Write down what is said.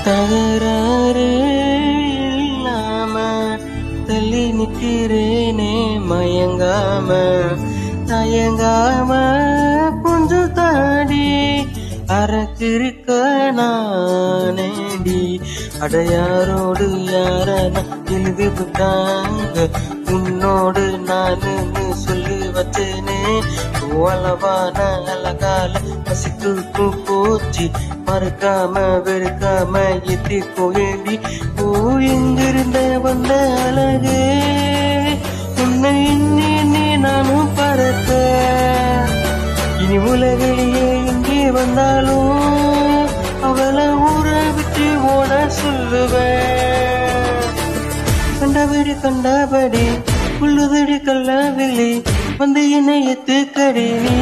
தகராறு இல்லாம தள்ளி நிற்கிறேனே மயங்காம தயங்காம கொஞ்சம் தாடி அறத்திருக்க நானேடி அடையாரோடு யாரன எழுதி விட்டாங்க உன்னோடு நானு சொல்லி வச்சேனே ஓலவான அழகால பசிக்கு போச்சு மறுக்காம வெறுக்காம எத்தி போயேண்டி எங்கிருந்த வந்த அழகே உன்னை எண்ணி நானும் பறக்க இனி உலகிலேயே எங்கே வந்தாலும் அவளை ஊரை விட்டு ஓட சொல்லுவேன் கண்டபடி உள்ளுதடி கல்லாவிலே வந்து என்னை எத்துக்கடி நீ